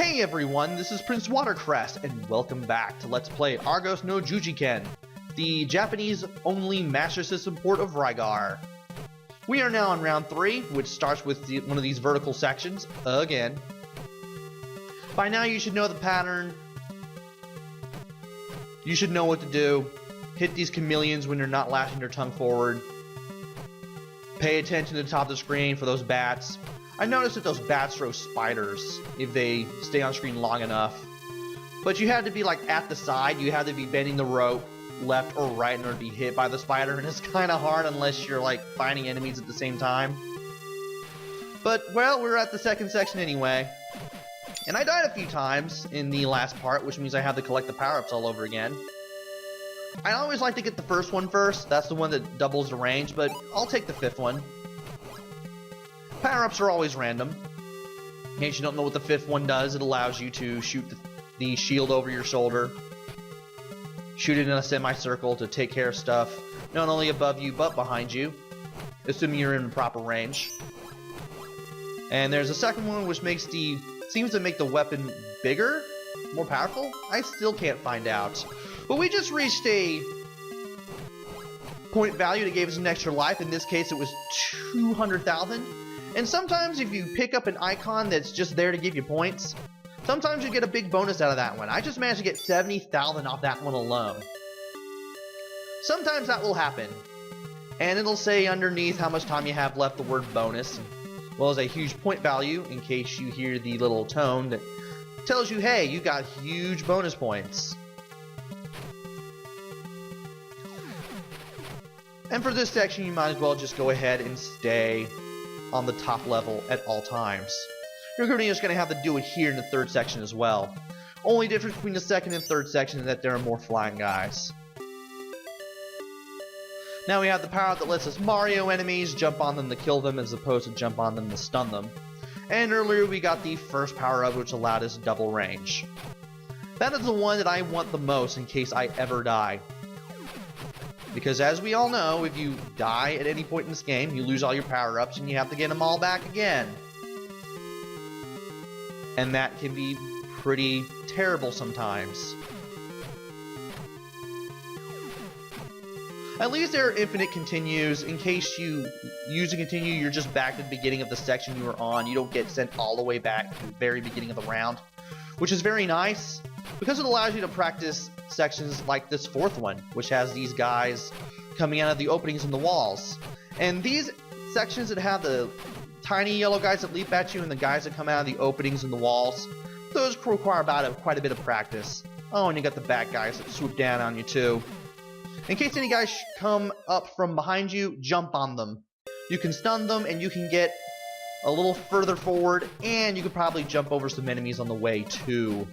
Hey everyone, this is PrinceWatercress, and welcome back to Let's Play Argos no Juujiken, the Japanese-only Master System port of Rygar. We are now on round 3, which starts with one of these vertical sections, again. By now you should know the pattern. You should know what to do. Hit these chameleons when you're not lashing your tongue forward. Pay attention to the top of the screen for those bats. I noticed that those bats throw spiders if they stay on screen long enough. But you had to be like at the side, you had to be bending the rope left or right in order to be hit by the spider, and it's kind of hard unless you're like fighting enemies at the same time. But, well, we're at the second section anyway. And I died a few times in the last part, which means I have to collect the power-ups all over again. I always like to get the first one first, that's the one that doubles the range, but I'll take the fifth one. Power-ups are always random. In case you don't know what the fifth one does, it allows you to shoot the shield over your shoulder. Shoot it in a semicircle to take care of stuff, not only above you, but behind you. Assuming you're in proper range. And there's a second one which seems to make the weapon bigger? More powerful? I still can't find out. But we just reached a point value that gave us an extra life. In this case, it was 200,000. And sometimes if you pick up an icon that's just there to give you points, sometimes you get a big bonus out of that one. I just managed to get 70,000 off that one alone. Sometimes that will happen. And it'll say underneath how much time you have left the word bonus, as well as a huge point value in case you hear the little tone that tells you, hey, you got huge bonus points. And for this section, you might as well just go ahead and stay on the top level at all times. You're just going to have to do it here in the third section as well. Only difference between the second and third section is that there are more flying guys. Now we have the power that lets us Mario enemies, jump on them to kill them as opposed to jump on them to stun them. And earlier we got the first power up which allowed us double range. That is the one that I want the most in case I ever die. Because as we all know, if you die at any point in this game, you lose all your power-ups and you have to get them all back again. And that can be pretty terrible sometimes. At least there are infinite continues. In case you use a continue, you're just back to the beginning of the section you were on. You don't get sent all the way back to the very beginning of the round, which is very nice because it allows you to practice sections like this fourth one, which has these guys coming out of the openings in the walls. And these sections that have the tiny yellow guys that leap at you and the guys that come out of the openings in the walls, those require quite a bit of practice. Oh, and you got the bad guys that swoop down on you too. In case any guys come up from behind you, jump on them. You can stun them and you can get a little further forward, and you could probably jump over some enemies on the way too.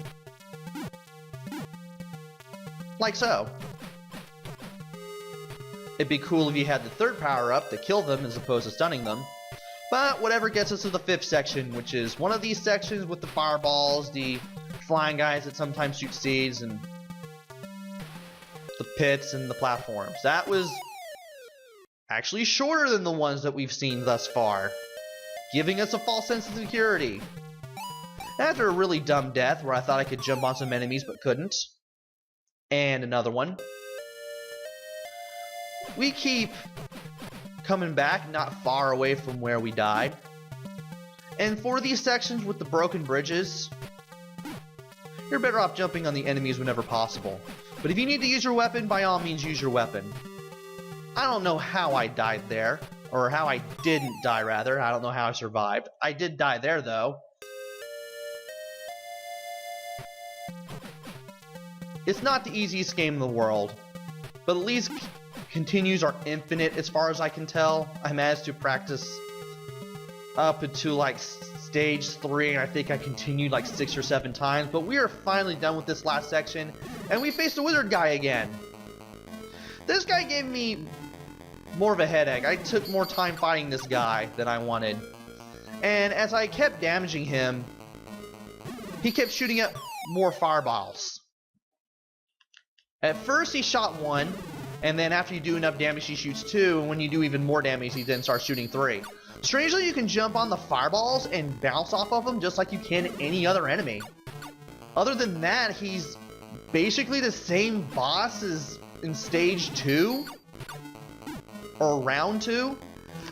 Like so. It'd be cool if you had the third power-up to kill them as opposed to stunning them. But whatever gets us to the fifth section, which is one of these sections with the fireballs, the flying guys that sometimes shoot seeds, and the pits and the platforms. That was actually shorter than the ones that we've seen thus far, giving us a false sense of security. After a really dumb death where I thought I could jump on some enemies but couldn't. And another one. We keep coming back not far away from where we died. And for these sections with the broken bridges, you're better off jumping on the enemies whenever possible. But if you need to use your weapon, by all means use your weapon. I don't know how I died there, or how I didn't die rather. I don't know how I survived. I did die there though. It's not the easiest game in the world, but at least continues are infinite as far as I can tell. I managed to practice up into like stage 3, and I think I continued like 6 or 7 times, but we are finally done with this last section, and we faced the wizard guy again. This guy gave me more of a headache. I took more time fighting this guy than I wanted, and as I kept damaging him, he kept shooting up more fireballs. At first he shot 1, and then after you do enough damage he shoots 2, and when you do even more damage he then starts shooting 3. Strangely, you can jump on the fireballs and bounce off of them just like you can any other enemy. Other than that, he's basically the same boss as in Stage 2? Or Round 2?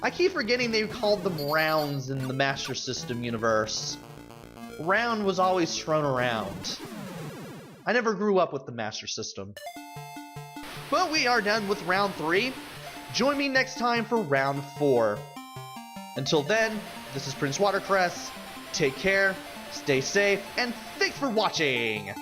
I keep forgetting they called them rounds in the Master System universe. Round was always thrown around. I never grew up with the Master System. But we are done with Round 3. Join me next time for Round 4. Until then, this is PrinceWatercress. Take care, stay safe, and thanks for watching!